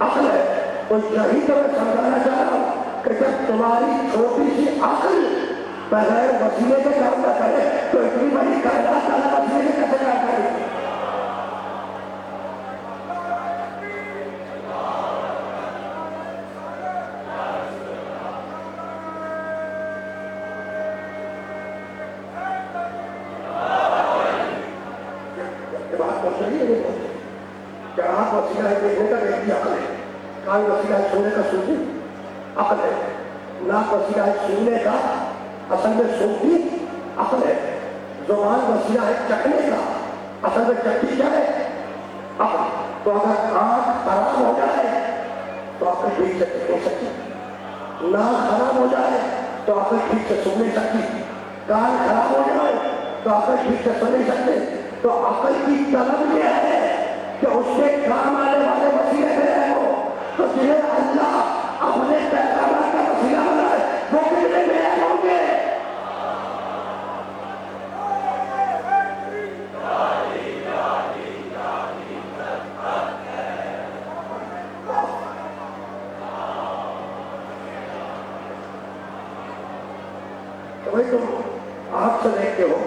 عقل تو یہی تو میں سمجھانا چاہ رہا ہوں کہ جب تمہاری چھوٹی سی عقل بغیر وسیلے کے کام نہ کرے تو اتنی بڑی کائنات اللہ وسیلے سے کیسے کام کرے گی؟ کیا آپ وسیلہ ہے دیکھنے کا دیکھتی عقل ہے، کان وسیلہ ہے سننے کا سنتی عقل ہے، ناک وسیلہ ہے سننے کا اصل میں سنتی عقل ہے، زبان وسیلہ ہے چکھنے کا اصل میں چکھی کیا ہے عقل۔ تو اگر آنکھ خراب ہو جائے تو عقل ٹھیک سے دیکھ نہیں سکتی، ناک خراب ہو جائے تو عقل ٹھیک سے سن نہیں سکتی، کان خراب ہو جائے تو عقل ٹھیک سے سن نہیں سکتے۔ تو عقل کی طلب یہ ہے کہ اس کے کام آنے والے وسیلے سے رہے ہو، تو جنہیں اللہ اپنے پیغامات کا وسیلہ بنائے وہ کتنے بے عیب ہوں گے۔ تو بھائی تم آنکھ سے دیکھتے ہو،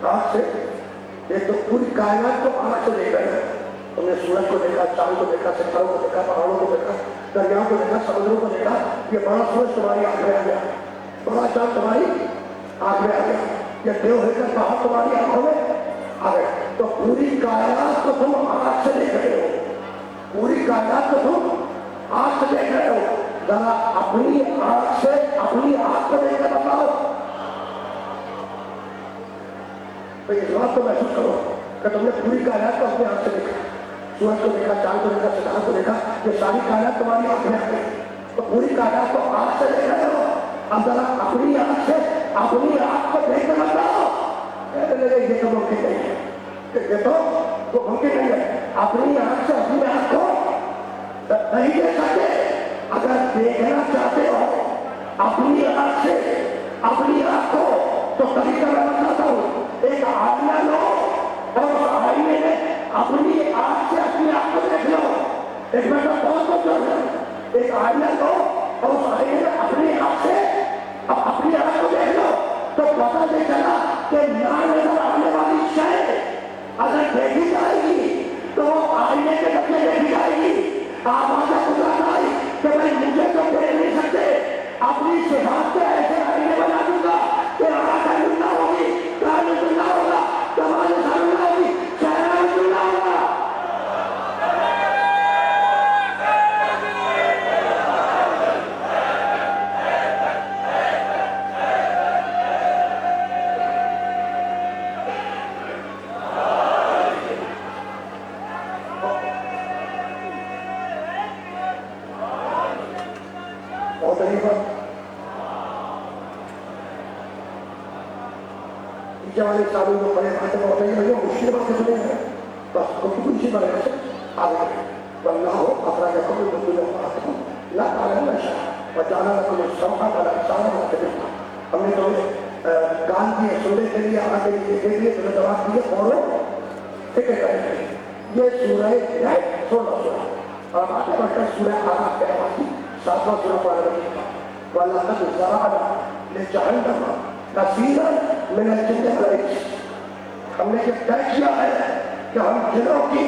آنکھ سے ایک تو پوری کائنات کو آنکھ سے دیکھ رہے ہیں، تم نے سورج کو دیکھا، چاند کو دیکھا، ستاروں کو دیکھا، پہاڑوں کو دیکھا، دریاؤں کو دیکھا، سمندروں کو دیکھا، یہ بڑا سورج تمہاری آنکھ میں آ گیا، بڑا چاند تمہاری آنکھ میں آ گیا، یہ دیو ہے کر پہاڑ تمہاری آنکھوں میں آ گئے۔ تو پوری کائنات کو تم آنکھ سے دیکھ رہے ہو، پوری کائنات کو تم آنکھ سے دیکھ رہے ہو، ذرا اپنی آنکھ سے اپنی آنکھ کو دیکھ کر بتاؤ۔ تو اس بات کو محسوس کرو کہ تم نے پوری کائنات کو اپنی آنکھ سے دیکھا، سورج کو دیکھا، چاند کو دیکھا، ستاروں کو دیکھا، یہ ساری کائنات تمہاری آنکھ میں آ گئی، تو پوری کائنات کو آنکھ سے دیکھ رہے ہو، اب ذرا اپنی آنکھ سے اپنی آنکھ کو دیکھ کر بتاؤ۔ کہنے لگے یہ تو ممکن نہیں ہے، یہ تو وہ ممکن نہیں ہے، اپنی آنکھ سے اپنی آنکھ کو نہیں دیکھ سکتے۔ اگر دیکھنا چاہتے ہو اپنی آنکھ سے اپنی آنکھ کو تو طریقہ میں بتاتا ہوں، ایک آئینہ لو اور اس آئینے میں اپنی آنکھ سے اپنی آنکھ کو دیکھ لو۔ ایک منٹ بہت ہے، ایک آئینہ لو اور اس آئینے میں اپنی آنکھ سے اپنی آنکھ کو دیکھ لو تو پتہ نہیں چلا کہ نہ نظر آنے والی شے اگر دیکھی جائے گی تو وہ آئینے کے ذریعے دیکھی جائے گی۔ آواز قدرت آئی کہ میں مجھے تو دیکھ نہیں سکتے، اپنی صفات سے ایسے آئینے بنا دوں گا کہ آنکھ اللہ ہوگی، کان اللہ ہوگا، زبان اللہ ہوگی، چہرہ اللہ ہوگا۔ بہت اچھی بات، پیچھے والے سالوں کو بڑے بھائی کو بتائیے مشکل بات سنے ہیں، بس گفتگو اسی بارے میں آگے واللہ اخرجکم من بطون امہاتکم لا تعلمون شیئا وجعل لکم السمع والابصار والافئدہ۔ ہم نے تمہیں کان دیے سننے کے لیے، آنکھ کے لیے دیکھنے کے لیے، تمہیں دماغ دیے اور فکر کرنے کے لیے۔ یہ سورہ ہے 16 سورہ، اور آگے بڑھ کر سورہ اعراف کے حوالے 7واں سورہ پڑھ رہے ہیں۔ وَلَقَدْ ذَرَأْنَا لِجَهَنَّمَ كَثِيرًا مِنَ الْجِنِّ وَالْإِنسِ۔ ہم نے یہ طے کیا ہے کہ ہم جنوں کی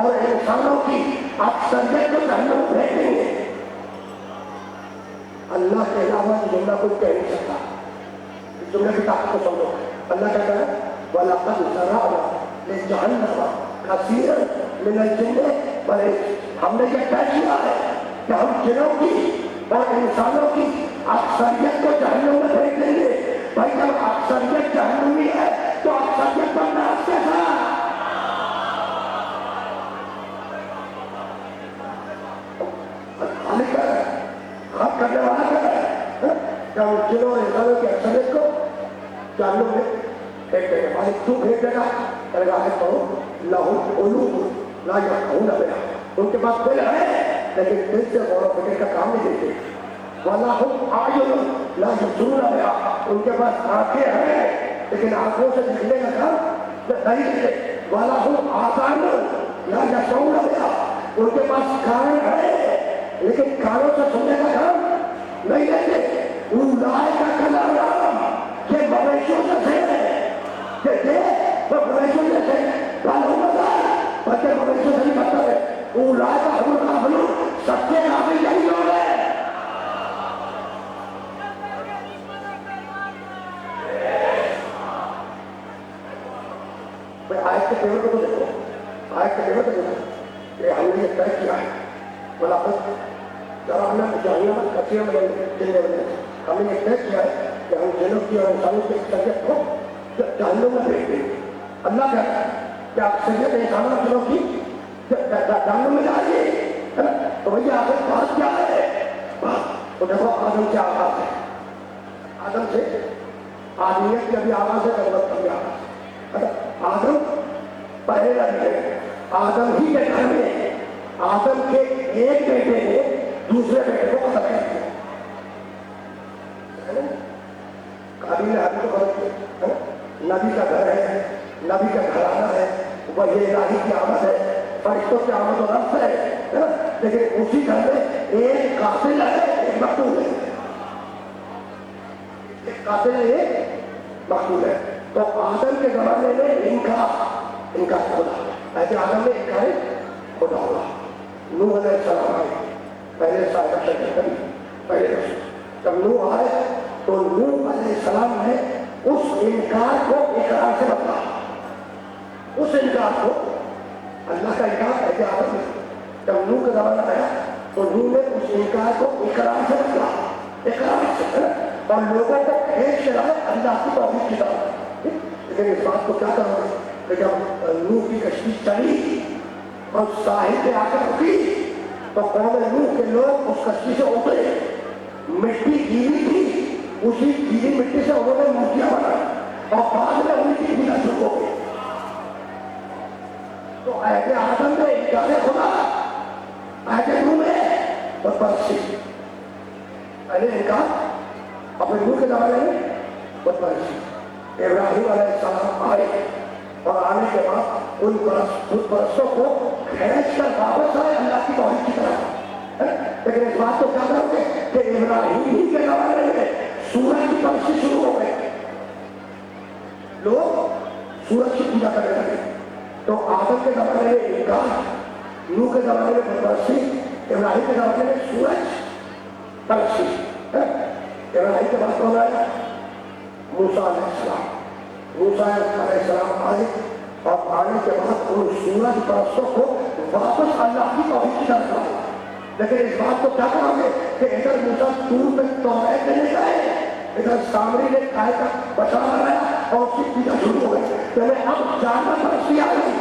اور انسانوں کی اکثریت کو جہنم میں بھیج دیں گے۔ اللہ کے علاوہ یہ جملہ کوئی کہہ نہیں سکتا، اس جملے کی طاقت کو سمجھو۔ اللہ کہتا ہے وَلَقَدْ ذَرَأْنَا لِجَهَنَّمَ كَثِيرًا مِنَ الْجِنِّ وَالْإِنسِ۔ ہم نے یہ طے کیا ہے کہ ہم جنوں کی اور انسانوں کی اکثریت کو جہنم میں بھیج دیں گے۔ بھائی جب اکثریت جہنمی ہے تو اکثریت پر ناز کیسا؟ خط کرنے والا کیا ہے کہ ہم جنوں اور انسانوں کی اکثریت کو جہنم میں بھیج دیں گے۔ مالک کیوں بھیج دے گا؟ کہے گا ہے تو لَهُمْ قُلُوبٌ لَا يَفْقَهُونَ بِهَا، ان کے پاس دل ہے لیکن دل سے غور و فکر کا کام نہیں دیتے۔ وَلَهُمْ أَعْيُنٌ لَا يُبْصِرُونَ بِهَا، ان کے پاس آنکھیں ہیں لیکن آنکھوں سے دکھنے کا کام نہیں دیتے۔ وَلَهُمْ آذَانٌ لَا يَسْمَعُونَ بِهَا، ان کے پاس کان ہے لیکن کانوں سے سننے کا کام نہیں لیتے. اولائے کا کلام یہ مویشیوں سے ہے وہ مویشیوں سے بچے مویشیوں سے نہیں کرتا ہے. اولائے کا حضور کا حضور سچے قابل یہی لوگ ہیں. آیت کے پیور کو تو دیکھو, آیت کے پیور کو دیکھو کہ ہم نے یہ طے کیا ہے ملاقات جرامنا جہنم کثیر میں جلنے والے. ہم نے یہ طے کیا ہے کہ ہم جنوں کی اور انسانوں کی شریعت کو جہنم میں بھیج دیں. اللہ کہتا ہے کہ آپ شریعت انسانوں اور جنوں کی جہنم میں جائیے. تو بھئی آخر بات کیا ہے؟ تو دیکھو آدم کیا آغاز ہے. آدم سے آدمیت کی ابھی آغاز ہے, ضرورت کبھی آغاز. آدم پہلے نبی ہے. آدم ہی کے گھر میں آدم کے ایک بیٹے نے دوسرے بیٹے کو قتل کر دیا. قابیل نے حبیل کو قتل کیا. نبی کا گھر ہے, نبی کا گھرانہ ہے, وحی الہی کی آمد ہے, فرشتوں کی آمد و رفت ہے, لیکن اسی گھر میں ایک قاتل ہے, ایک مقتول ہے. ایک قاتل ہے, ایک مقتول ہے. تو آدم کے زمانے میں انکار خدا, ایسے آدم نے انکار خدا ہوا. نوح علیہ السلام آئے, پہلے صاحب شکر پہلے رسول. جب نوح آئے تو نوح علیہ السلام نے اس انکار کو اقرار سے بدلا. اس انکار کو اللہ کا انکار ایسے آدم نے جب نوح کا زمانہ آیا تو نوح نے اس انکار کو اقرار سے بدلا. اقرار سے اور لوگوں کو کھینچ کے لائے اللہ کی توحید کی طرف. لیکن اس بات کو کیا کرو گے کہ جب نوح کی کشتی چلی اور ساحل پہ آ کر رکی تو قوم نوح کے لوگ اس کشتی سے اترے. مٹی گیلی تھی, اسی گیلی مٹی سے انہوں نے مورتیاں بنائی اور بعد میں ان کی پوجا شروع ہو گئی. تو ایسے آدم نے انکار خدا, ایسے نوح میں بتپرستی. پہلے انکار اپنے نوح کے زمانے میں بتپرستی. ابراہیم علیہ السلام آئے اور آنے کے بعد ان بت پرستوں کو کھینچ کر واپس آئے اللہ کی توحید کی طرف. لیکن اس بات کو کیا کرو گے کہ ابراہیم ہی کے زمانے میں سورج کی پرستی شروع ہو گئی, لوگ سورج کی پوجا کرنے لگے. تو آدم کے زمانے میں انکار, نوح کے زمانے میں بت پرستی, ابراہیم کے زمانے میں سورج پرستی. ابراہیم کے بعد کون آیا؟ موسیٰ علیہ السلام. موسیٰ علیہ السلام آئے اور آنے کے بعد ان سورج پرستوں کو واپس اللہ کی توحید کی طرف لائے. لیکن اس بات کو کیا کرو گے کہ ادھر موسیٰ دور میں توحید دینے گئے, ادھر سامری نے کھائے کا بچا بنایا اور اس کی پوجا شروع ہو گئی. پہلے اب جانور پرستی آ گئی.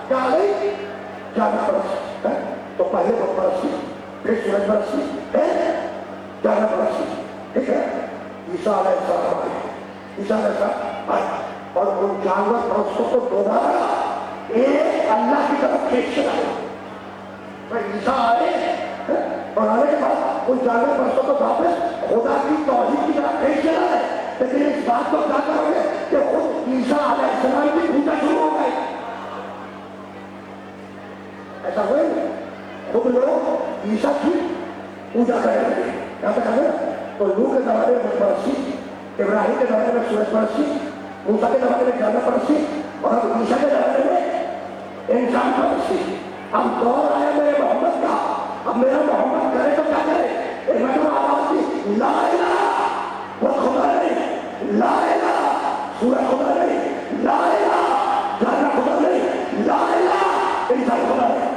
کیا آ گئی؟ جانور پرستی. تو پہلے بت پرستی, پھر سورج پرستی, جانور پرستی. ٹھیک ہے. عیسیٰ علیہ السلام آئے, عیسیٰ علیہ السلام آئے اور ان جانور پرستوں کو دوبارہ ایک اللہ کی طرف کھینچ کے لایا. عیسیٰ آئے اور آنے کے بعد ان جانور پرستوں کو واپس خدا کی توحید کی طرف کھینچ کے لائے. لیکن اس بات کو کیا کرو گے کہ خود عیسیٰ علیہ السلام کی پوجا شروع ہو گئی. ایسا ہوئے خود لوگ عیسیٰ کی پوجا کرنے لگے. یہاں تک آگے تو نوح کے زمانے میں بت پرستی, ابراہیم کے زمانے میں سورج پرستی, موسیٰ کے زمانے میں جانور پرستی اور اب عیسیٰ کے زمانے میں انسان پرستی. اب دور آیا میرے محمد کا. اب میرا محمد کرے تو کیا کرے؟ ایک مرتبہ آواز دی, لا الہ, وہ خدا نہیں, لا الہ, سورج خدا نہیں, لا الہ, جانور خدا نہیں, لا الہ, انسان خدا نہیں.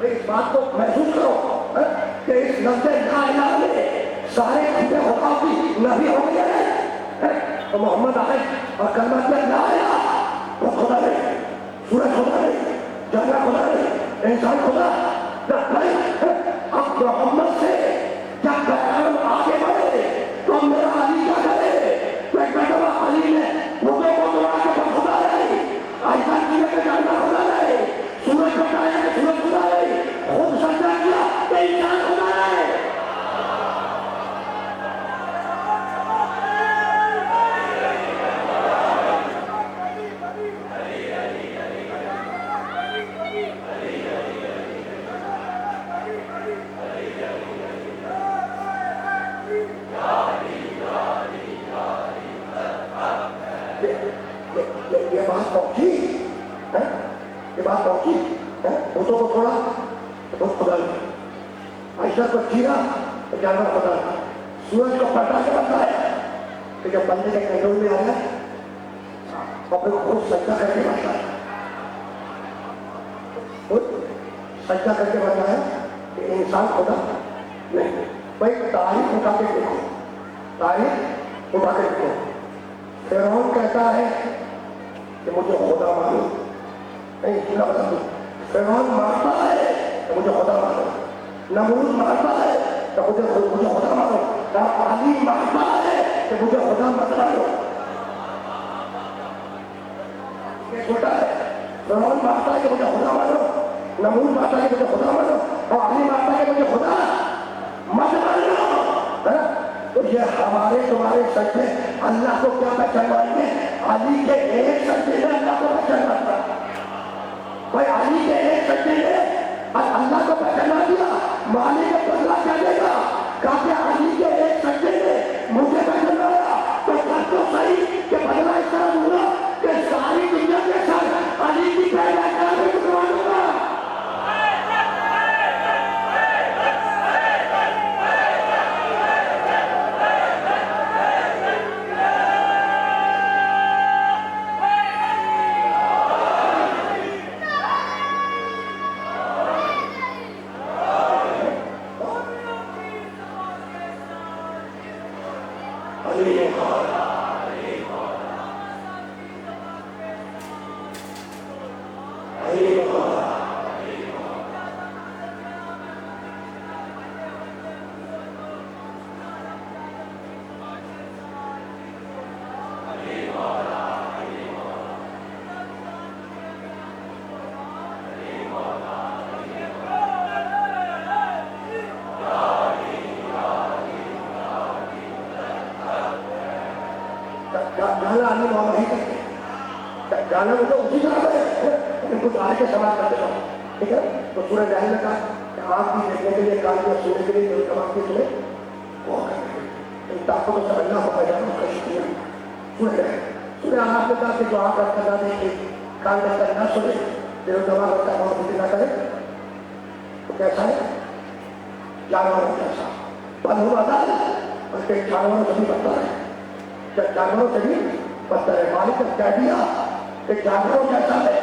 اس بات کو محسوس کرو کہ اس لفظ لا الہ میں سارے کھٹے خدا کی نبی ہو گئے. تو محمد آئے اور کلمہ کیا, لا الہ, وہ خدا نہیں, سورج خدا نہیں, جانور خدا نہیں, انسان خدا نہیں. اب محمد سے جب پیغام آگے بڑھے تو میرا علی کیا کرے؟ تو ایک مرتبہ علی نے مردوں کو توڑا کہ وہ خدا نہیں, ایسا کیا کہ جانور خدا نہیں, سورج کو کہا کہ سورج خدا نہیں, خود سجدہ کیا کہ انسان خدا نہیں. یہ بات پہنچی بتوں کو چھوڑا تو بت خدا نہیں، عائشہ کو چیرا تو جانور خدا نہیں، سورج کو پلٹا کے بتایا کہ جب بندے کے کنٹرول میں آیا اور پھر خود سجدہ کر کے بتایا، خود سجدہ کر کے بتایا کہ انسان خدا نہیں۔ بھائی تاریخ اٹھا کے دیکھو، تاریخ اٹھا کے دیکھو، فرعون کہتا ہے کہ مجھے خدا مانو، نہیں پورا بتا دوں، فرعون مانتا ہے کہ مجھے خدا مانو، نمرود مانتا ہے کہ مجھے خدا مانو، علی مانتا ہے کہ مجھے خدا مت مانو۔ یہ چھوٹا ہے، فرعون مانتا ہے کہ مجھے خدا مانو، نمرود مانتا ہے کہ مجھے خدا مانو، اور علی مانتا ہے کہ مجھے خدا مت مانو۔ تو یہ ہمارے تمہارے سجدے اللہ کو کیا پہچانوائیں گے؟ علی کے ایک سجدے نے اللہ کو پہچانا تھا، بھائی علی کے ایک سجدے نے اللہ کو پہچانا دیا، مالک کا بدلہ کیا دے گا؟ کہا کہ علی کے ایک سجدے نے مجھے پہچانایا، تو سب تو صحیح کہ بدلہ اس طرح ہوا کہ ساری دنیا کے ساتھ علی کی پیدائش میں کروا دوں گا۔ گانا مجھے اسی طرح ہے لیکن کچھ آج کے سماج کر دیتا ہوں، ٹھیک ہے؟ تو سورہ جاہل میں کہا کہ آپ بھی دیکھنے کے لیے کام کیا، سننے کے لیے جو تمام کی سنے وہ کرنے ان طاقتوں کو سمجھنا ہوگا، جانا اس کا شکریہ سورہ جاہل۔ سورہ آراف میں کہا کہ جو آپ رکھ کر نہ دیکھے، کان رکھ کر نہ سنے، دل و دماغ رکھ کر بہت نہ کرے، تو کیسا ہے؟ جانوروں جیسا، بل ہو آزاد، بلکہ جانوروں سے بھی بدتر ہے، جانوروں سے بھی بدتر ہے۔ مالک نے کہہ دیا کہ جانوروں جیسا ہے،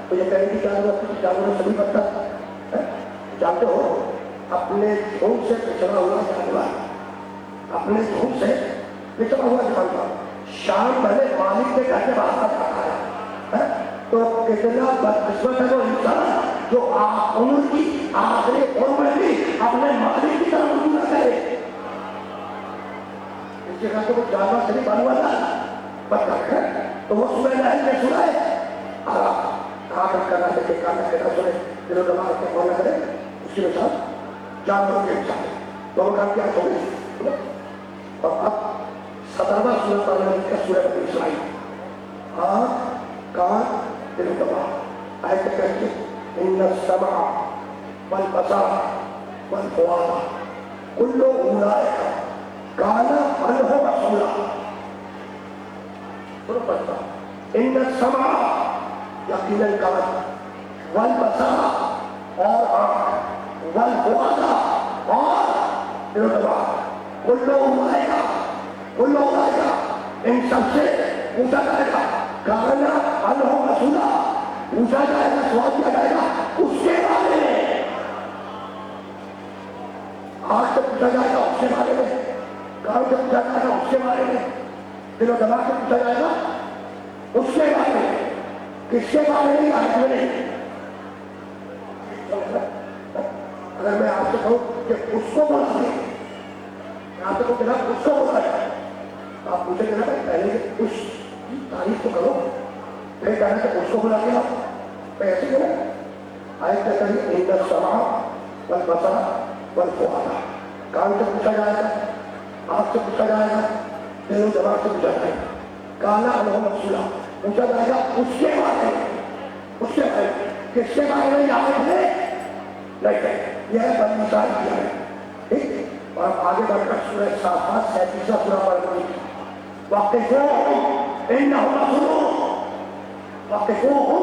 تو یہ کہیں گی جانوروں سے بھی بدتر ہے۔ جانتے ہو اپنے جھونڈ سے پچھڑا ہوا جانور، اپنے جھونڈ سے پچھڑا ہوا جانور شام پہلے مالک کے گھر کے باہر جاتا ہے، تو کتنا بدقسمت ہے وہ انسان جو عمر کی آخری عمر میں بھی اپنے مالک کی طرف رجوع نہ کرے۔ اس جگہ تو وہ جانور سے نہیں بنوا تھا بدتر ہے، تو وہ سورہ جاہل میں سنائے کہاں تک کرنا دیکھے، کہاں تک کرنا سنے، دل و دماغ کے کون نہ کرے، اس کی مثال جانوروں کے انسان ہے۔ تو وہ کام کیا ہوگی؟ اور اب 17واں سورہ پڑھنے کا سورہ بنی اسرائیل، آنکھ کان دل و دماغ، آیت کہتے ہیں ان السمع والبصر والفؤاد کل اولئک کان عنہ مسئولا۔ ان السمع یقیناً کان، والبصر اور آنکھ، والفؤاد اور دل و دماغ، کل اولئک ان سب سے پوچھا جائے گا، کان عنہ مسئولا، پوچھا جائے گا، سوال کیا جائے گا اس کے بارے میں۔ آنکھ سے پوچھا جائے گا اس کے بارے میں، کان سے پوچھا جائے گا اس کے بارے میں، دل و دماغ سے پوچھا جائے گا اس کے بارے میں، کس کے بارے میں؟ آج میں نہیں۔ اگر میں آپ سے کہوں کہ اس کو بولا دیں، میں آپ سے کہوں کہ اس کو بولا جائے، آپ پوچھیں گے نا پہلے اس کی تعریف تو کرو، میں کہنا کہ اس کو بلا کے آپ میں ایسے کہ آیت کہتا ہے ان السمع والبصر والفؤاد، کان سے پوچھا جائے گا، آنکھ سے پوچھا جائے گا، دل و دماغ سے پوچھا جائے گا، کان عنہ مسئولا، پوچھا جائے گا اس کے بارے میں، اس کے بارے میں، کس کے بارے میں؟ یاد ہے نہیں ہے، یہ ہے بنی اسرائیل کیا ہے، ٹھیک؟ اور آگے بڑھ کر سورہ صافات 37واں سورہ پڑھ رہی ہے، واقفوہم انہم مسئولون، واقفوہم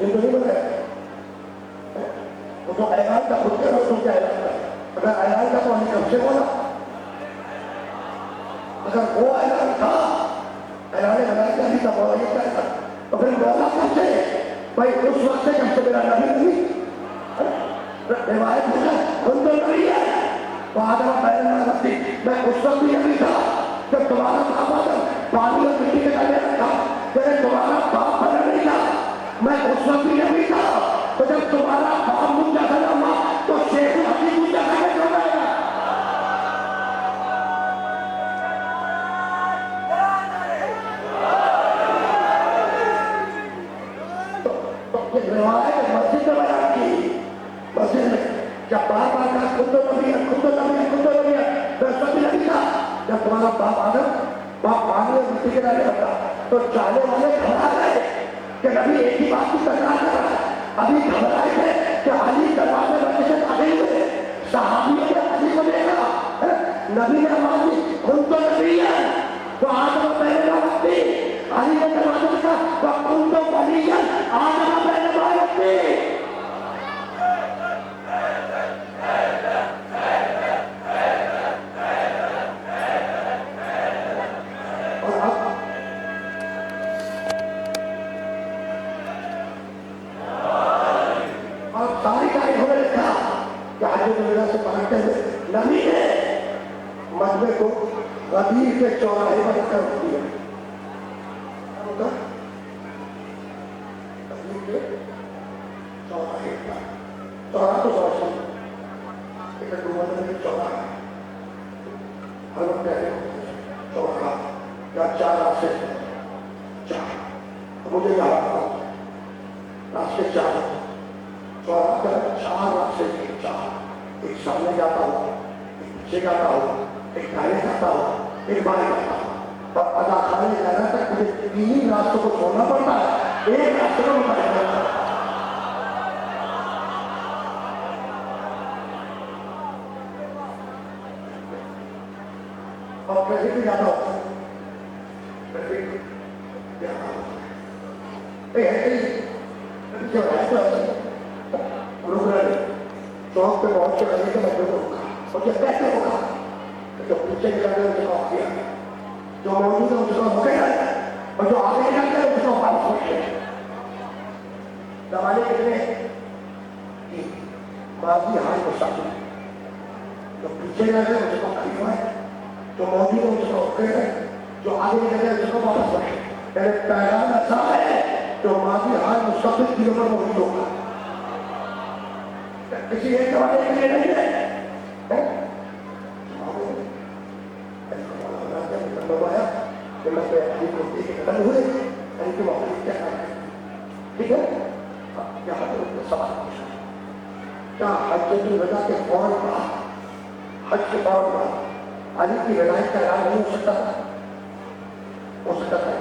یہ تو نہیں بتایا وہ تو اعلان کا خود کرو تو کیا اعلان کا اگر اعلان کا تو ہمیں کب سے بولا اگر وہ اعلان تھا اعلان ملائکہ نہیں تھا مولا یہ کہتا تو پھر مولا کب سے بھائی اس وقت سے جب سے میرا نبی نہیں روایت ہے خود تو نبی ہے تو آدم پہلے نبی میں اس وقت بھی نبی تھا جب تمہارا باپ آدم پانی اور مٹی کے ڈالے رکھا جب تمہارا باپ بنا نہیں تھا میں اس وقت بھی نبی تھا تو جب تمہارا باپ مجھا تھا نا تو شیخ الحدیث مجھا تھا کہ کیوں آئے گا روایت مسجد میں بیان کی مسجد میں جب باپ آتا خود تو نبی ہے خود تو نبی ہے خود تو نبی ہے میں سب بھی نبی تھا جب تمہارا باپ آدم باپ پانی اور مٹی کے ڈالے رکھا تو چاہنے والے گھبرا گئے کہ نبی ایک ہی بات کی تکرار کر رہا ہے ابھی گھبرائے تھے کہ علی دروازے میں کسے داخل ہوئے صحابیوں نے علی کو دیکھا نبی نے آواز دی خود تو نبی ہے تو آدم پہلے دعوت دی علی نے دروازے میں کہا خود تو ولی ہے آدم پہلے دعوت دی نبی نے مجمع کو غدیر کے چوراہے پر کر دیا غدیر کے چوراہے پر چوراہ تو سوچ ایک دوبارہ میں چوراہ ہر وقت کہتے ہیں چوراہ یا چار راستے چار مجھے یاد راستے چار چوراہ کا چار راستے چار ایک سامنے جاتا ہو ایک پیچھے جاتا ہو ایک دائیں جاتا ہو ایک بائیں جاتا ہو اور ادا خانے جانا تک مجھے تین راستوں کو چھوڑنا پڑتا ہے ایک راستے کو مطلب کرتا ہے اور کیسے بھی جاتا ہوتا ہے کیسے بھی جاتا ہوتا ہے ایسے ہی جو رہتا ہے رک رہے چوک پہ پہنچ کے کرنے کے مطلب ہوگا اور یہ کیسے ہوگا جو پیچھے نکلتے ہیں اس کا آگے جو موجود ہے اس کا ہو گیا اور جو آگے نکلتے ہیں اس کا واپس ہو گیا زمانے کتنے ماضی حال مستقبل جو پیچھے نکلتے ہیں اس کا قریب ہے جو موجود ہے اس کا ہو گیا جو آگے نکلتے ہیں اس کا واپس ہو گیا یعنی پیغام ایسا ہے جو ماضی حال مستقبل کی عمر موجود ہوگا کسی ایک زمانے کے لیے نہیں ہے ٹھیک ہے کیا حجۃ الوداع کے فوراً بعد حج کے فوراً بعد علی کی ولایت کا اعلان نہیں ہو سکتا تھا ہو سکتا تھا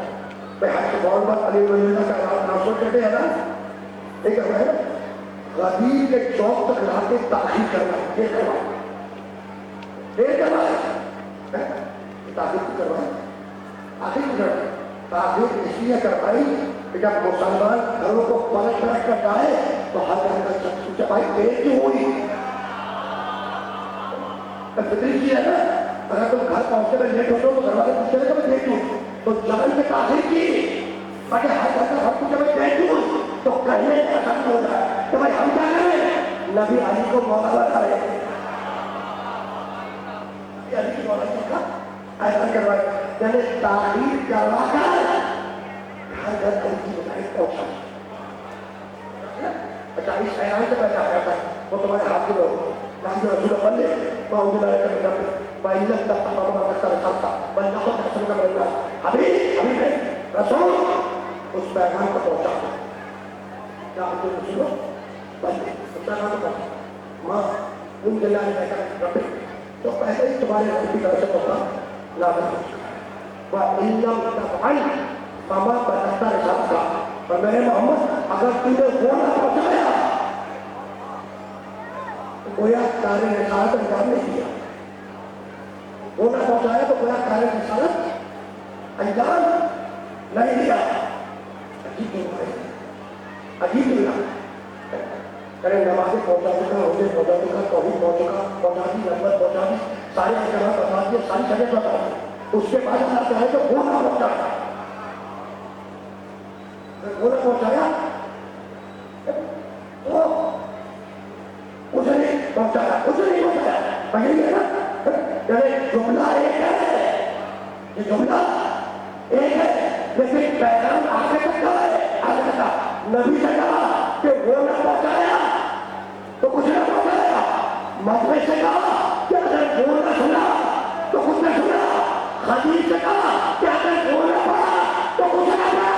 بھائی حج کے فوراً بعد علی ولایت کا اعلان نہ سوچ کہتے ہیں نا ایک ہے غدیر کے چوک تک لا کے تاخیر کرنا یہ کروائے تاخیر کی کروائے آخر کی کروائے تاخیر اس لیے کروائی کہ جب مسلمان گھروں کو پلٹ پلٹ کر جائے تو ہر گھر کا شخص پوچھے بھائی دیر کیوں ہوئی فطری چیز ہے نا اگر تم گھر پہنچنے میں لیٹ ہوتے ہو تو گھر والے پوچھتے ہیں کہ میں لیٹ ہوں تو جان کے تاخیر کی اگر ہر گھر کا ہر پوچھے میں لیٹ ہوں تو کہنے ایسا ہو جائے کہ بھائی ہم کیا کریں نبی علی کو مولا بتا رہے علی کی مولا کا ایسا کروائے یعنی تاخیر کروا کر ہر گھر علی کی بتائی پہنچا اچھا اس اعلان سے پیدا کرتا ہے وہ تمہارے ہاتھ میں ہو نام جو رسول بندے باؤں میں لائے کرنے کا بھائی لگ تک پاپا کرتا رکھتا بندہ کو قسم کا بندہ ابھی میں رسول اس پیغام کو پہنچا کیا آپ جو رسول بندے اس پیغام کو پہنچا ماں ان جلانے کا رکھے تو پہلے ہی تمہارے رب کی طرف سے پہنچا لازم وَإِلَّمْ تَفْعَلْ فَمَا بَلَغْتَ رِسَالَتَهُ اور میرے محمد اگر تم نے وہ نہ پہنچایا تو گویا کار رسالت انجام نہیں دیا وہ نہ پہنچایا تو گویا کار رسالت انجام نہیں دیا عجیب بات ہے عجیب ملا کرے نمازیں پہنچا چکا روزے پہنچا چکا توحید پہنچا دی رحمت پہنچا دی سارے احکامات بتا دیے ساری جگہ بتا دی اس کے بعد اللہ چاہے تو وہ نہ پہنچایا وہ نہ پہنچایا وہ اسے نہیں پہنچایا یہی ہے نا جملہ ایک ہے یہ جملہ ایک ہے لیکن پیغام آگے تک کا ہے آگے تک کا نبی سے کہا کہ وہ نہ پہنچایا تو کچھ نہ پہنچایا مطلب سے کہا کہ اگر وہ نہ سنا تو کچھ نہ سنا خدیج سے کہا کہ اگر وہ نہ پڑھا تو کچھ نہ پڑھا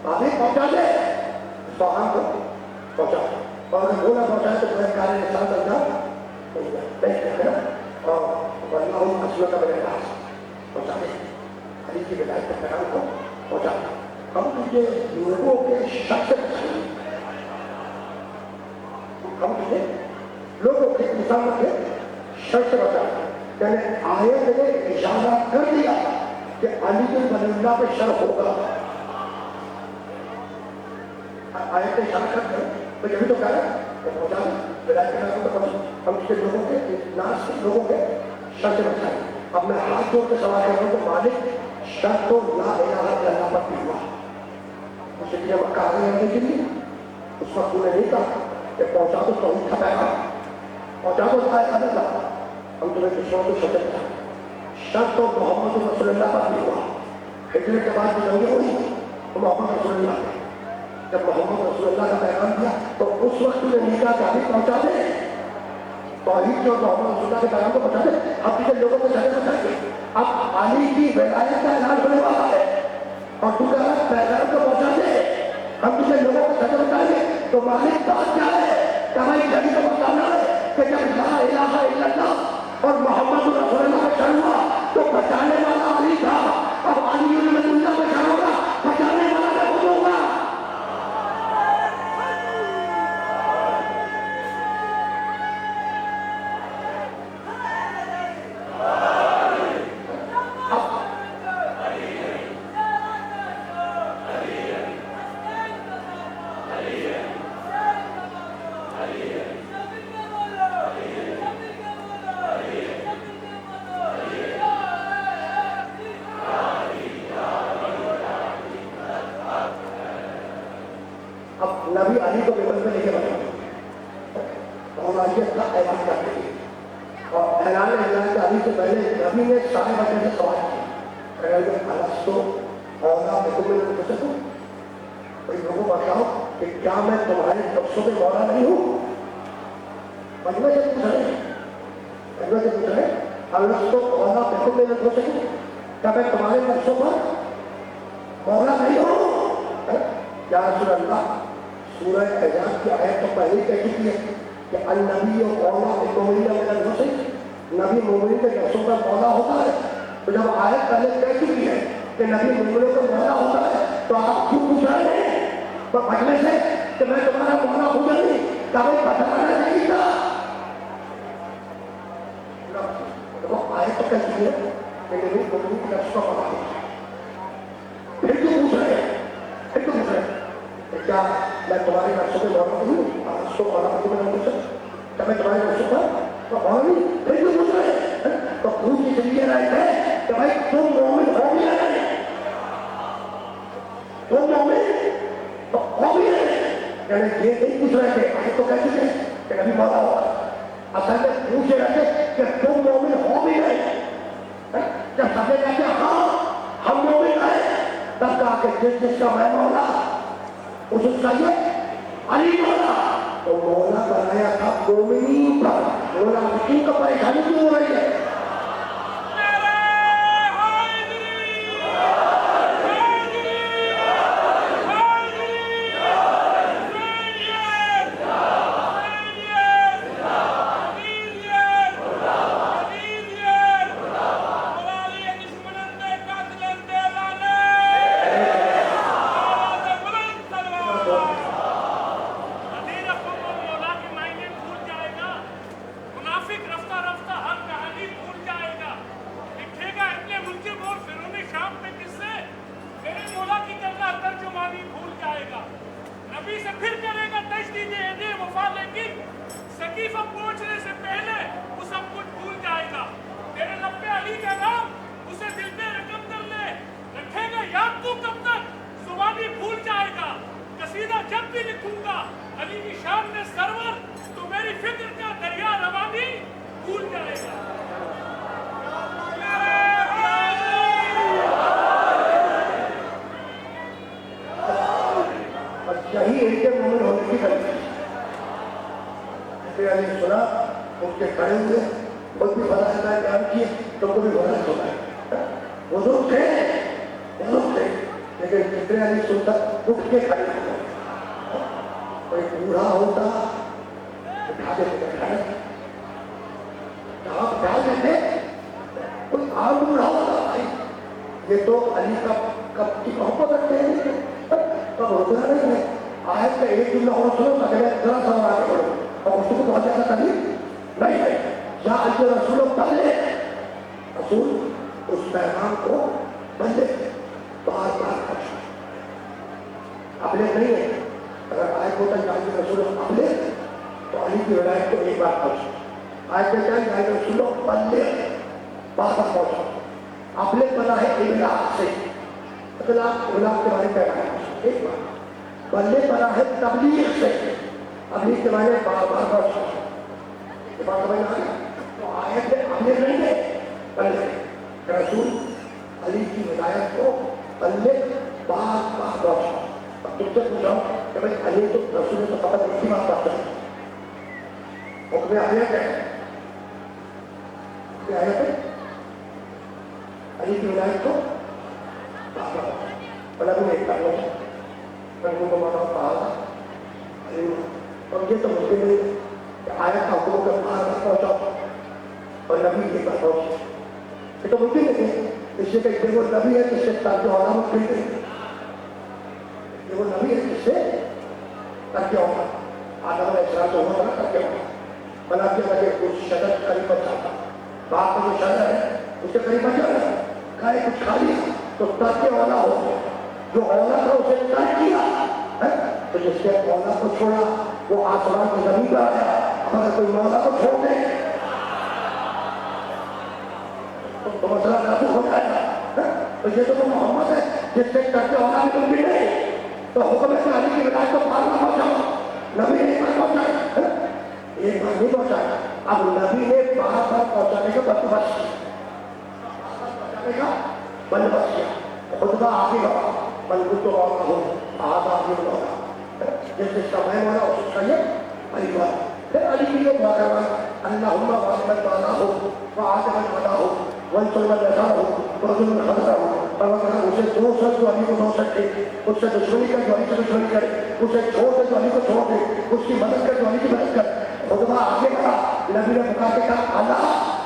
ابھی پہنچا دے تو ہم کو پہنچا اور اگر وہ نہ پہنچائے تو میں کارے انسان کرتا اور ورنہ ہوں اصلوں کا میرے پاس پہنچا دے حدیث کی بدایت کا پیغام کو پہنچا دے ہم تجھے لوگوں کے شک سے بچائیں ہم تجھے لوگوں کے انسانوں کے شک سے بچائیں یعنی آیت نے اشارہ کر دیا کہ علی بن اللہ پہ شر ہوگا آیت نے اشارہ کر دیا تو یہ بھی تو کہہ رہا ہے کہ پہنچا دیں بدایت کے پیغام کو پہنچا ہم اس کے لوگوں کے ناس کے لوگوں کے شر سے بچائیں اب میں ہاتھ جوڑ کے سوال کر رہا ہوں کہ مالک شر تو لا الہ الا اللہ پر بھی ہوا اسے لیے مکہ آگے آنے کے لیے اس وقت انہیں نہیں کہا کہ پہنچا دو توحید کا پیغام پہنچا دو آیت اللہ ہم تمہیں دشمنوں کو سوچے تھا شر تو محمد رسول اللہ پر بھی ہوا ہجرت کے بعد جو جنگیں ہوئی تو محمد رسول اللہ نے جب محمد رسول اللہ کا پیغام دیا تو اس وقت انہیں نہیں کہا کہ ابھی پہنچا دے توحید جو محمد رسول اللہ کے پیغام کو پہنچا دے اب تجھے لوگوں کو جگہ بچائیں گے اب علی کی ولایت کا اعلان ہونے والا ہے اور تو کہہ رہا پیغام کو پہنچا دے ہم تجھے لوگوں کو جگہ بچائیں گے تو مالک بات کیا ہے کہ ہماری جگہ کو بتانا ہے کہ جب لا الہ الا اللہ اور محمد رسول اللہ کا شر ہوا تو بچانے والا علی تھا اب علی بن اللہ کا شر ہوگا بچانے والا میں خود ہوگا نبی علی کو بیبل میں لے کے بتا حمایت کا اعلان کرتے ہیں اور اعلان اللہ کے علی سے پہلے نبی نے سارے بچے سے سوال کیا الستو مولا میں تمہیں نہیں پوچھ سکوں کوئی لوگوں کو بتاؤ کہ کیا میں تمہارے نفسوں میں مولا نہیں ہوں مجمع سے پوچھ رہے الستو مولا میں تمہیں نہیں پوچھ سکوں کیا میں تمہارے نفسوں پر مولا نہیں ہوں یا رسول اللہ سورہ احزاب کی آیت تو پہلے کہہ چکی ہے کہ النبی مولا المؤمنین من انفسہم نبی مومنین کے نفسوں کا مولا ہوتا ہے تو جب آیت پہلے کہہ چکی ہے کہ نبی مومنوں کا مولا ہوتا ہے تو آپ کیوں پوچھ رہے ہیں بچنے سے کہ میں تمہارا مولا ہوں یا نہیں کبھی بتانا نہیں تھا دیکھو آیت تو کہہ چکی ہے کہ نبی مومنین کے نفسوں کا مولا ہوتا ہے پھر کیوں پوچھ رہے ہیں کیا میں تمہارے نفسوں پہ مولا ہوں اس کو مولا ہوتی میں نے پوچھا کیا میں تمہارے نفسوں پر مولا نہیں پھر کیوں پوچھ رہے ہیں تو پوچھ اس لیے رہے تھے کہ بھائی تم مومن ہو بھی رہے تم مومن ہو بھی رہے یعنی یہ نہیں پوچھ رہے تھے آگے تو کہہ چکے کہ کبھی مولا ہوگا اصل میں پوچھ رہے تھے کہ تم مومن ہو بھی رہے جب سب نے کہا کہ ہاں ہم مومن ہیں تب کہا کہ جس کا میں مولا اس کا یہ علی مولا تو مولا بنایا تھا مومنین پر مولا مسلم کا پریشانی کیوں ہو رہی ہے علی کی شان میں سرور تو میری فکر کا دریا روانی بھول جائے گا. یہی ان کے مومن ہونے کی غلطی. علی نے سنا ان کے کھڑے ہوئے خود بھی بڑا اللہ بیان کیے تم کو بھی بڑا ہوتا ہے. بزرگ تھے لیکن جتنے علی سنتا اٹھ کے کھڑے ہوتا. کوئی بوڑھا ہوتا اٹھا کے کھڑے آپ ڈال دیتے. کوئی عام بوڑھا ہوتا بھائی یہ تو علی کب کی محبت رکھتے ہیں کب ہوتا نہیں ہے. آیت کا ایک جملہ اور سنو اگر ذرا سا آگے بڑھو اور اس کو بہت زیادہ تکلیف نہیں ہے. یا اللہ رسول پہلے رسول اس پیغام کو بندے بار بار اپنے نہیں ہے. اگر آیت ہوتا ہے یا رسول اپنے تو علی کی ولایت کو ایک بار پہنچ. آیت میں کیا ہے رسول پہلے بار بار پہنچا اپنے بنا ہے ابلاغ سے. ابلاغ کے بارے میں پیغام ایک بار بلے بنا ہے تبلیغ سے. تبلیغ کے بارے میں بار بار پہنچا. یہ بات سمجھ آ گئی. تو آیت میں اپنے نہیں ہے بلے رسول علی کی ہدایت کو بلے بار بار پہنچا. اب تم سے پوچھا کہ بھائی علی تو رسول نے تو خبر ایک ہی بات پڑھتا ہے حکم آیت ہے آیت ہے علی کی ہدایت کو بار بار پہنچا. بلا بھی ایک کر لو رنگوں کو مانا کہا تھا اور یہ تو ممکن نہیں کہ آیت کا حکم کے باہر تک پہنچا اور نبی کے پاس پہنچا. یہ تو ممکن نہیں ہے. اس سے کہ وہ نبی ہے جس سے ترک علامت ملتے ہیں. یہ وہ نبی ہے جس سے ترک ہوگا آدم علیہ السلام تو ہوگا نا ترک ہوگا. بنا کے لگے کچھ شدت قریب بچاتا باپ کا جو شدت ہے اس سے قریب بچا رہا کھائے کچھ کھا لیا تو ترک والا ہو گیا. جو اولا تھا اسے ترک کیا تو جس کے اولا کو چھوڑا وہ آسمان کو زمین پر آیا. اگر کوئی مولا کو چھوڑ دے تو مسئلہ قابو ہو جائے گا. تو یہ تو محمد ہے جس سے ترک اولا بھی تم بھی نہیں. تو حکم ہے علی کی ولایت کو پار نہ پہنچاؤ. نبی نے ایک بار پہنچایا ایک بار نہیں پہنچایا. اب نبی نے بار بار پہنچانے کا بندوبست کیا. خطبہ آگے بڑھا بلکہ تو مولا ہو آدھا آگے بڑھا جس جس کا میں مولا اس کا یہ علی والا. پھر علی کی یہ دعا کروانا اللہم واسمت والا ہو وآدمت والا ہو ونسلمت ایسا ہو ورزمت خطرہ ہو. اور اسے دو سر جو علی کو دو سکتے اس سے دشمنی کر جو علی سے دشمنی کرے اسے چھوڑ دے جو علی کو چھوڑ دے اس کی مدد کر جو علی کی مدد کر. خطبہ آگے بڑھا. نبی نے پکار کے کہا اللہ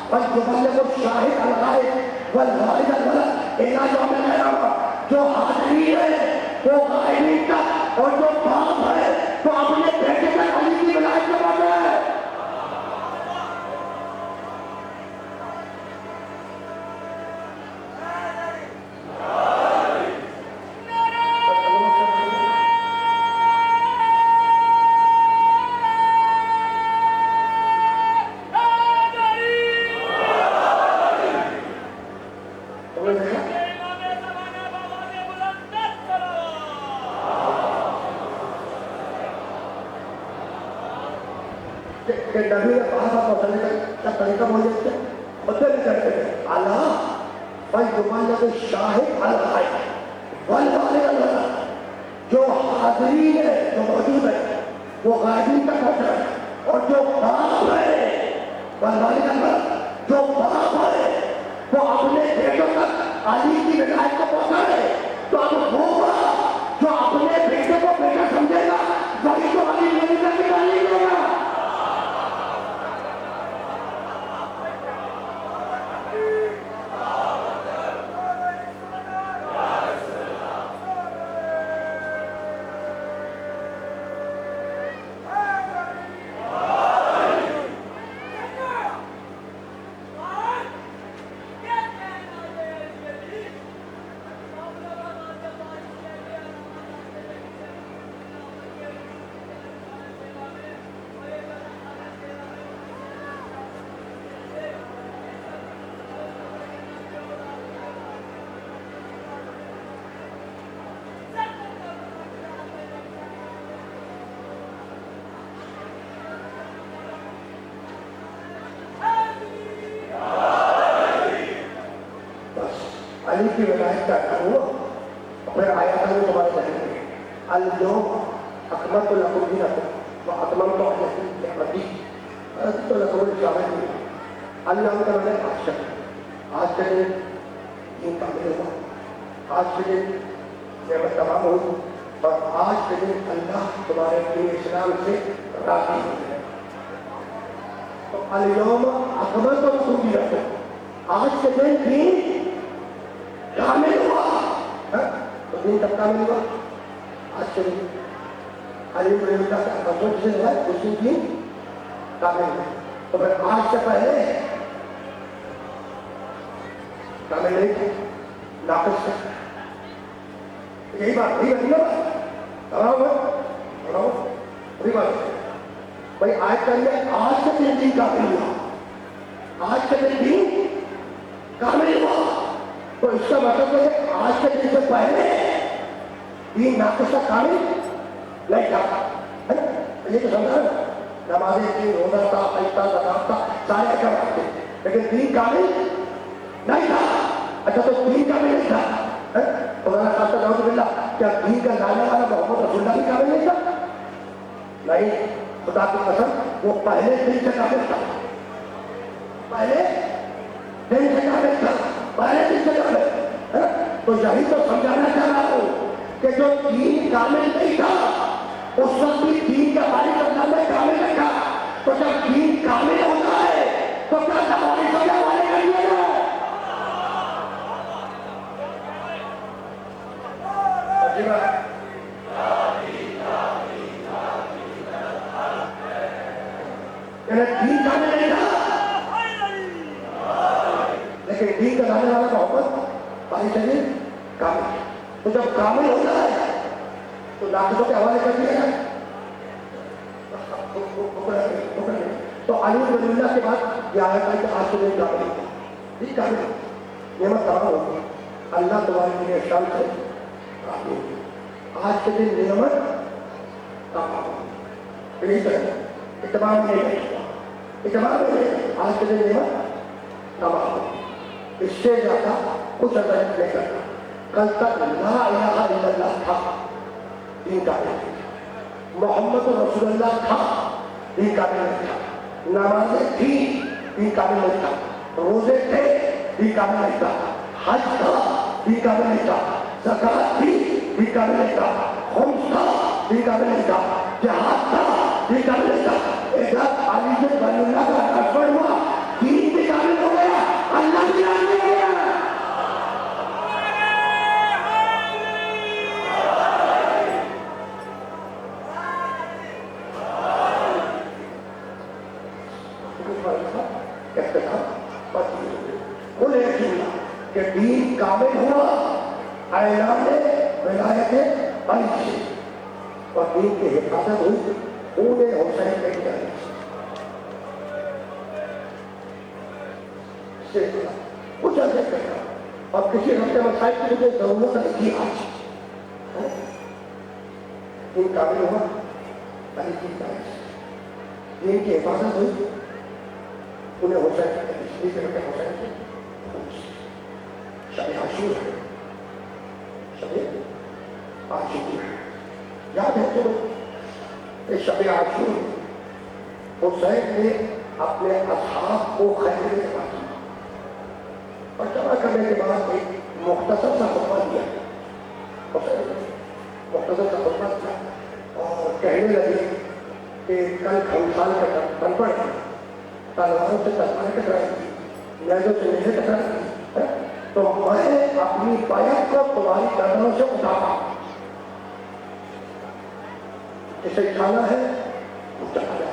فَلْيُبَلِّغُ الشَّاهِدَ الْغَائِبَ وَالْغَائِبَ الْوَلَدَ إِلَىٰ يَوْمِ الْقِيَامَةِ. جو حاضری ہے وہ غائبین تک اور جو باپ ہے تو اپنے بیٹے تک علی کی ولایت کو پہنچا ہے. کہ نبی نے باہر پہنچانے کا طریقہ بول دیتے بدل نہیں کرتے تھے. اللہ فَلْيُبَلِّغُ الشَّاهِدَ الْغَائِبَ وَالْغَائِبَ الْوَلَدَ. جو حاضری ہے جو موجود ہے وہ غائبین تک پہنچ رہا ہے اور جو باپ ہے والوالد الولد جو باپ ہے وہ اپنے بیٹوں تک علی کی ولایت کو پہنچا رہے. تو اب ہوگا جو اپنے بیٹے کو بیٹا سمجھے گا وہی تو علی کی ولایت نکالے گا. علی کی ولایت کا اعلان ہوا، پھر آیا تھا وہ تمہارے ذہن میں اليوم اکملت لکم دینکم واتممت علیکم نعمتی ورضیت لکم الاسلام دینا۔ اللہ کا میں نے آج کے دن دین کامل ہوا، آج کے دن نعمت تمام ہوئی، اور آج کے دن اللہ تمہارے دین اسلام سے راضی ہو گئے۔ تو اليوم اکملت لکم دینکم، آج کے دن دین کامل ہوا۔ تو دین کب کامل ہوا؟ آج کے دن علی بن اللہ کا بچوں سے ہے اسی دین کامل ہوا۔ تو پھر آج سے پہلے کامل نہیں تھے، ناقص تھے۔ یہی بات نہیں ہے نا، وہی بات ہے بھائی۔ آج کہیے آج کے دن دین کامل ہوا، آج کے دن دین کامل ہوا، تو اس کا مطلب ہے آج کے دن سے پہلے دین ناقص تھا، کامل نہیں تھا۔ یہ تو سمجھا نا، نمازیں تھی، روزہ تھا، حج تھا، زکات تھا، سارے احکامات تھے، لیکن دین کامل نہیں تھا۔ اچھا تو دین کامل نہیں تھا، خدا نہ خاصہ نعوذ باللہ، کیا دین کا لانے والا محمد رسول اللہ بھی کامل نہیں تھا؟ نہیں، خدا کی قسم وہ پہلے دن سے کامل تھا، پہلے دن سے کامل تھا، پہلے دن سے کامل۔ تو یہی تو سمجھانا چاہ رہا ہوں کہ جو دین کامل نہیں تھا اس وقت بھی دین کا بارش اللہ میں کامل نہیں تھا۔ تو جب دین کامل ہوتا ہے تو کیا تمہاری سمجھا والے کریے گا؟ دین کامل نہیں تھا، لیکن دین کا لانے والا محبت پانی چاہیے کامل۔ تو جب کامل ہوتا ہے تو ناقصوں کے حوالے کر دیا جائے۔ تو علی بن اللہ کے بعد یہ آیت ہے کہ آج کے دن کامل ہوا، دین کامل ہوا، نعمت تمام ہوگی، اللہ تمہارے لیے احسان سے راضی ہوگی۔ آج کے دن نعمت تمام ہوگی، یہی طرح اتمام نہیں ہے، اتمام نہیں، آج کے دن نعمت تمام ہوگی۔ اس سے زیادہ کچھ اثر نہیں کرتا۔ کل تک لا الہ الا اللہ تھا، دین کامل نہیں تھا۔ محمد رسول اللہ تھا، دین کامل نہیں تھا۔ نمازیں تھی، دین کامل نہیں تھا۔ روزے تھے، دین کامل نہیں تھا۔ حج تھا، دین کامل نہیں تھا۔ زکات تھی، دین کامل نہیں تھا۔ خمس تھا، دین کامل نہیں تھا۔ جہاد تھا، دین کامل نہیں تھا۔ ایک علی بن اللہ کا ٹرانسفر ہوا، دین بھی کامل ہو گیا، اللہ بھی راضی ہو گیا۔ کہ دین کامل ہوا اعلان ولایت علی سے، اور دین کی حفاظت ہوئی خون حسین کے جانے سے۔ کچھ عرصے کرنا اور کسی ہفتے مسائل کی مجھے ضرورت نہیں تھی آج۔ دین کامل ہوا علی کی جانے سے، دین کی حفاظت ہوئی انہیں حسین کے حسین سے۔ شب عاشور ہے، شب عاشور یاد ہے تو کہ شب عاشور حسین نے اپنے اصحاب کو خیمے میں جمع کیا اور جمع کرنے کے بعد ایک مختصر سا خطبہ دیا۔ حسین نے مختصر سا خطبہ دیا اور کہنے لگے کہ کل خمسان کا تن پڑ گیا، تلواروں سے تلواریں ٹکرائی تھی، نیزوں سے نیزیں ٹکرائی تھی، تو میں اپنی بیعت کو تمہاری گردنوں سے اتارا، اسے کھانا ہے اتارا ہے۔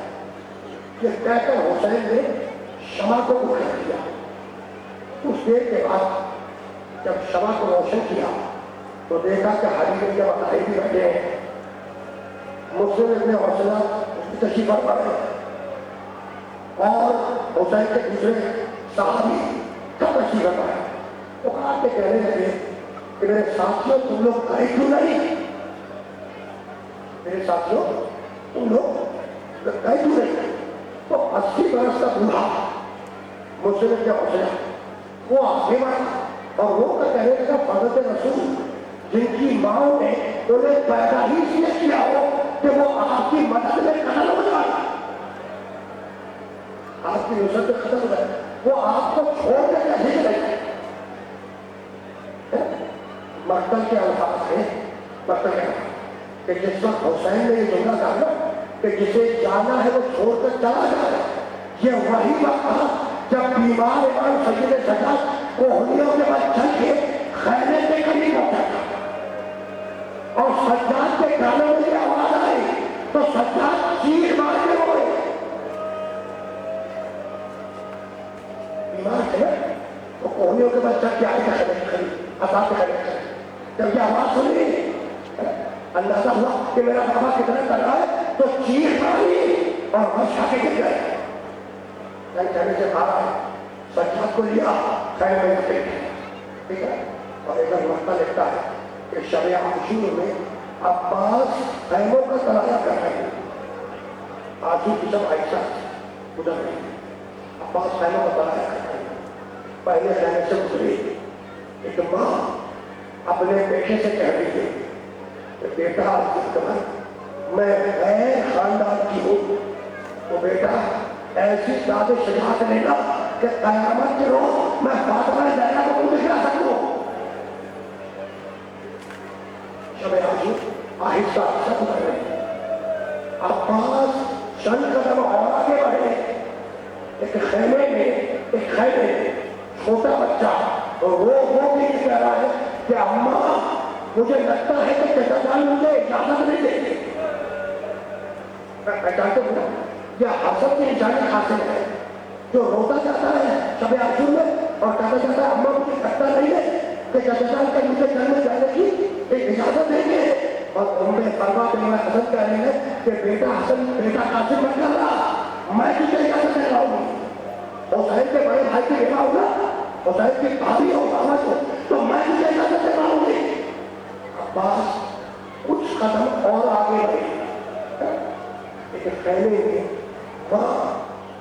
یہ کہہ کر حسین نے شمع کو اٹھا دیا۔ کچھ دیر کے بعد جب شمع کو روشن کیا تو دیکھا کہ حریف کے مقاہد بھی بیٹھے ہیں، مسلم ابن حوصلہ تشریف فرما رہے ہیں، اور حسین کے دوسرے صحابی سب تشریف فرما رہے ہیں۔ وہ کہا کہ کہنے لگے کہ میرے ساتھیوں تم لوگ گئے کیوں نہیں؟ میرے ساتھیوں تم لوگ گئے کیوں نہیں؟ تو 80 برس کا بوڑھا مسلم کے حوصلہ وہ آگے بڑھا اور وہ کا کہنے لگا حضرت رسول جن کی ماں نے انہیں پیدا ہی اس لیے کیا ہو کہ وہ آپ کی مدد میں قتل ہو جائے، آپ کی نصرت میں ختم ہو جائے، وہ آپ کو چھوڑ کے کیسے چلے؟ مقتل کے الفاظ ہیں، مقتل کے کہ جس وقت حسین نے یہ جملہ کہا نا کہ جسے جانا ہے وہ چھوڑ کر چلا جائے، یہ وہی وقت تھا جب بیمار امام سید سجاد کوہنیوں کے بعد چل کے خیمے کے قریب ہوتا تھا اور سجاد کے کانوں میں یہ آواز آئی تو سجاد چیخ مار کے روئے، بیمار تھے تو کوہنیوں کے بعد چل کے آئے گا خیمے کے قریب عذاب کے قریب، جب یہ آواز سنی اندازہ ہوا کہ میرا بابا کتنا کر رہا ہے تو چیخ ماری اور بس آ کے گر گئے، کہنے سے بھاگا سجاد کو لیا خیمے میں ٹھیک ہے۔ اور ایک مقطع لکھتا ہے کہ شب عاشور میں عباس خیموں کا تلایا کر رہے ہیں، آنسو کی جب عائشہ گزر رہی عباس خیموں کا تلایا کر رہے ہیں، پہلے خیمے سے گزری ایک ماں اپنے بیٹے سے کہہ رہی ہے کہ بیٹا میں غیر خاندان کی ہوں، تو بیٹا ایسی داد شجاعت لینا کہ قیامت کے روز میں فاطمہ زہرا کو تم دکھا سکوں۔ شب عاشور آہستہ آہستہ گزر رہے، عباس چند قدم اور آگے بڑھے، ایک خیمے میں چھوٹا بچہ رو کے کہہ رہا ہے کہ اماں مجھے لگتا ہے کہ چچا جان مجھے اجازت نہیں دے گی۔ میں پہچانتے ہوں یہ حسد کی اجازت حاصل ہے جو روتا جاتا ہے شب عاشور میں اور کہتا جاتا ہے اماں مجھے لگتا نہیں ہے کہ چچا جان کا مجھے گھر میں جانے کی ایک اجازت دیں گے، اور ان میں فرما بن حسن کہہ رہے ہیں کہ بیٹا قاسم مت کر رہا، میں تجھے اجازت دے رہا ہوں، حسین کے بڑے بھائی کی بیٹا ہوگا، حسین کی بھابھی ہو بابا کو، تو میں تجھے اجازت دے رہا ہوں گی۔ عباس کچھ قدم اور آگے بڑھے، لیکن خیمے میں وہاں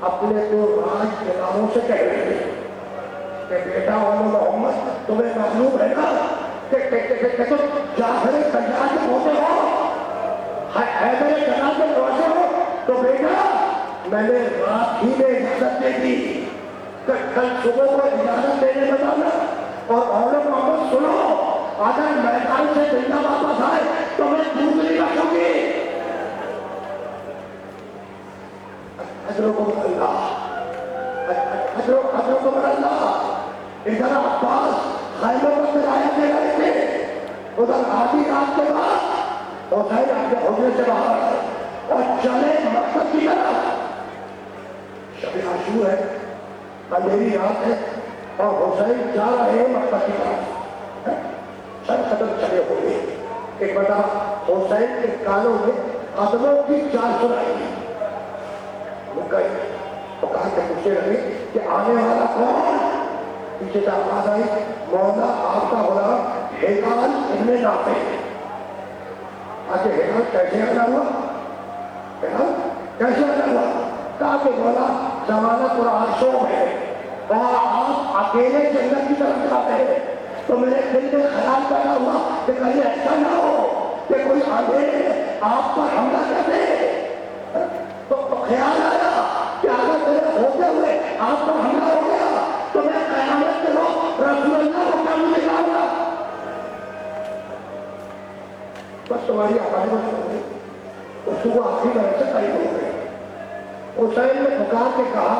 اپنے دو راج دلاروں سے کہہ رہے تھے کہ بیٹا محمد تمہیں معلوم ہے نا کہ تم جعفر سجاد کے پوتے ہو، حیدر جناب کے پوتے ہو، تو بیٹا میں نے رات ہی میں اجازت دے دی کہ کل صبح کو اجازت دینے بتانا، اور محمد سنو اگر میدان سے زندہ واپس آئے تو میں دوسری رکھوں گی۔ اجرکم اللہ، اجرکم اللہ۔ ادھر عباس خیموں کا کرایہ دے رہے تھے، ادھر آدھی رات کے بعد حسین اپنے حجرے سے باہر آئے اور چلے مقصد کی طرف۔ شب عاشور ہے، اندھیری رات ہے اور حسین جا رہے ہیں مقصد کی طرف، چند قدم چلے ہوئے ایک بڑا حسین کے کانوں میں قدموں کی چال سنائی، رک گئے تو کہا کہ پوچھنے لگے کہ آنے والا کون؟ پیچھے سے آواز آئی مولا آپ کا غلام ہلال ابن نافع۔ آج ہلال کیسے آنا ہوا؟ ہلال کیسے آنا ہوا؟ کہا کہ مولا زمانہ قرآن شو ہے اور آپ اکیلے جنت کی طرف جاتے ہیں، تو میرے دل میں خیال پیدا ہوا کہ کہیں ایسا نہ ہو کہ کوئی آگے آپ پر حملہ کر دے، تو خیال آیا کہ اگر میرے ہوتے ہوئے آپ پر حملہ ہو گیا تو میں قیامت کے روز رسول اللہ کو کیا مجھے لاؤں گا؟ بس تمہاری آواز ہو گئی، اس کو آخری طرح سے قریب ہو گئی۔ حسین نے پکار کے کہا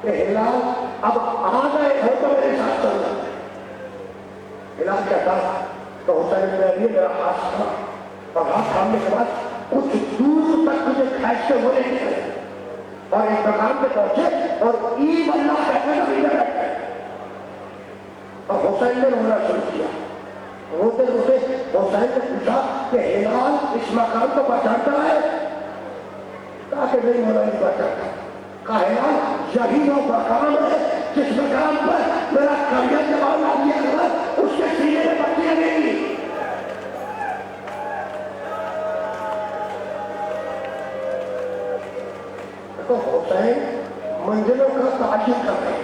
کہ ہلال اب آ گئے ہو تو میرے ساتھ چلنا۔ ہلال کہتا تو حسین نے میرا ہاتھ تھا اور ہاتھ تھامنے کے بعد کچھ دور تک مجھے کھینچتے ہوئے نکلے اور ایک مقام پہ پہنچے اور عید اللہ کہنے لگے بیٹھے اور حسین نے رونا شروع کیا۔ روتے روتے حسین نے پوچھا کہ ہلال اس مقام کو پہچانتا ہے؟ کہا کہ نہیں ہونا نہیں پہچانتا۔ کہا ہلال یہی وہ مقام ہے جس مقام پر میرا کریہ جواب آ دیا گیا اس کے سینے میں بچیاں نہیں۔ تو حسین منزلوں کا تعین کر رہے ہیں،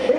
6